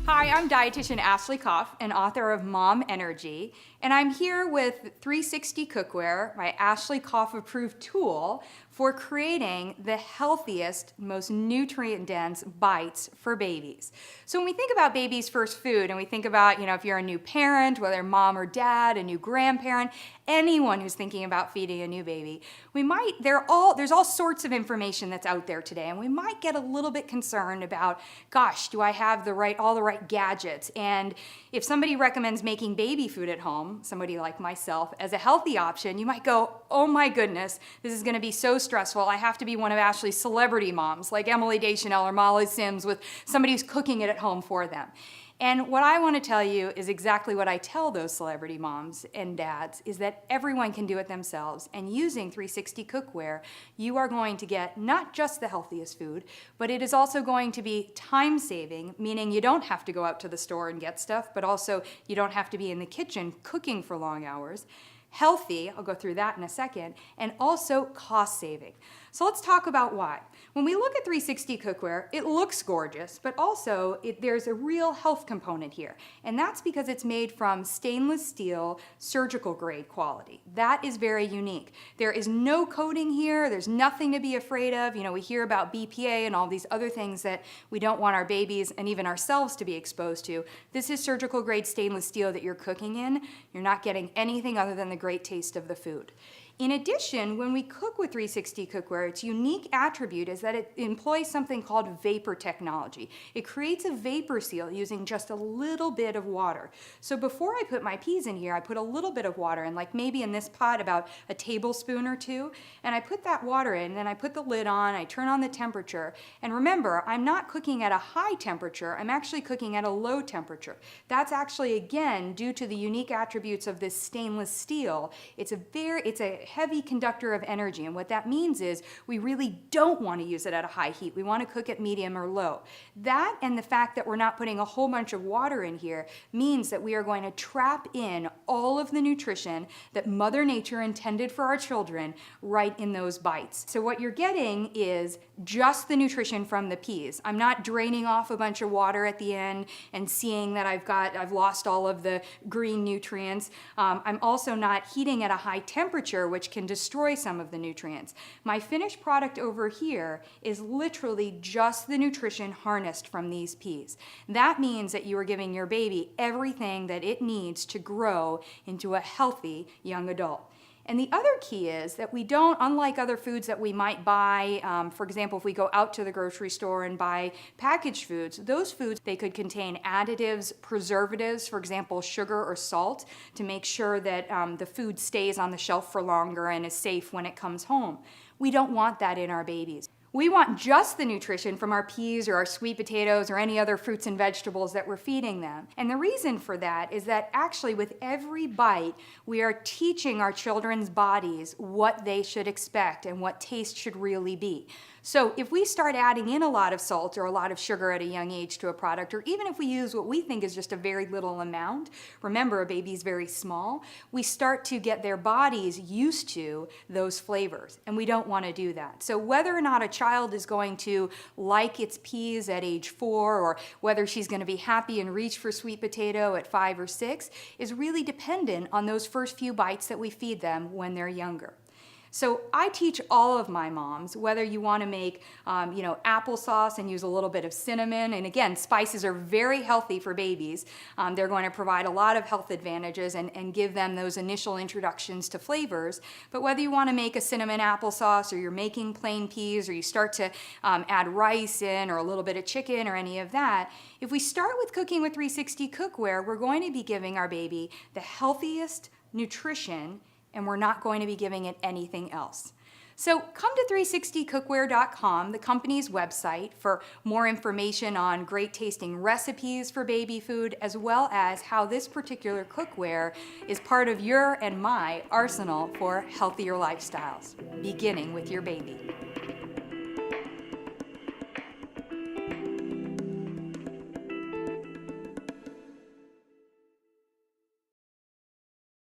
Hi, I'm dietitian Ashley Koff and author of Mom Energy, and I'm here with 360 Cookware, my Ashley Koff approved tool for creating the healthiest, most nutrient-dense bites for babies. So when we think about baby's first food, and we think about, if you're a new parent, whether mom or dad, a new grandparent, anyone who's thinking about feeding a new baby, there's all sorts of information that's out there today, and we might get a little bit concerned about, gosh, do I have all the right gadgets? And if somebody recommends making baby food at home, somebody like myself, as a healthy option, you might go, oh my goodness, this is gonna be so stressful. I have to be one of Ashley's celebrity moms, like Emily Deschanel or Molly Sims, with somebody who's cooking it at home for them. And what I want to tell you is exactly what I tell those celebrity moms and dads, is that everyone can do it themselves. And using 360 Cookware, you are going to get not just the healthiest food, but it is also going to be time-saving, meaning you don't have to go out to the store and get stuff, but also you don't have to be in the kitchen cooking for long hours. Healthy, I'll go through that in a second, and also cost-saving. So let's talk about why. When we look at 360 Cookware, it looks gorgeous, but also there's a real health component here. And that's because it's made from stainless steel, surgical grade quality. That is very unique. There is no coating here, there's nothing to be afraid of. We hear about BPA and all these other things that we don't want our babies and even ourselves to be exposed to. This is surgical grade stainless steel that you're cooking in. You're not getting anything other than the great taste of the food. In addition, when we cook with 360 Cookware, its unique attribute is that it employs something called vapor technology. It creates a vapor seal using just a little bit of water. So before I put my peas in here, I put a little bit of water in, like maybe in this pot about a tablespoon or two, and I put that water in, then I put the lid on, I turn on the temperature, and remember, I'm not cooking at a high temperature, I'm actually cooking at a low temperature. That's actually, again, due to the unique attributes of this stainless steel. It's a heavy conductor of energy, and what that means is we really don't want to use it at a high heat. We want to cook at medium or low. That and the fact that we're not putting a whole bunch of water in here means that we are going to trap in all of the nutrition that Mother Nature intended for our children right in those bites. So what you're getting is just the nutrition from the peas. I'm not draining off a bunch of water at the end and seeing that I've lost all of the green nutrients. I'm also not heating at a high temperature, which can destroy some of the nutrients. My finished product over here is literally just the nutrition harnessed from these peas. That means that you are giving your baby everything that it needs to grow into a healthy young adult. And the other key is that we don't, unlike other foods that we might buy, for example, if we go out to the grocery store and buy packaged foods, those foods, they could contain additives, preservatives, for example, sugar or salt, to make sure that the food stays on the shelf for longer and is safe when it comes home. We don't want that in our babies. We want just the nutrition from our peas or our sweet potatoes or any other fruits and vegetables that we're feeding them. And the reason for that is that actually with every bite, we are teaching our children's bodies what they should expect and what taste should really be. So if we start adding in a lot of salt or a lot of sugar at a young age to a product, or even if we use what we think is just a very little amount, remember a baby's very small, we start to get their bodies used to those flavors, and we don't want to do that. So whether or not a child is going to like its peas at age 4, or whether she's going to be happy and reach for sweet potato at 5 or 6, is really dependent on those first few bites that we feed them when they're younger. So I teach all of my moms, whether you want to make applesauce and use a little bit of cinnamon, and again, spices are very healthy for babies. They're going to provide a lot of health advantages and give them those initial introductions to flavors. But whether you want to make a cinnamon applesauce, or you're making plain peas, or you start to add rice in, or a little bit of chicken, or any of that, if we start with cooking with 360 Cookware, we're going to be giving our baby the healthiest nutrition, and we're not going to be giving it anything else. So come to 360cookware.com, the company's website, for more information on great tasting recipes for baby food, as well as how this particular cookware is part of your and my arsenal for healthier lifestyles, beginning with your baby.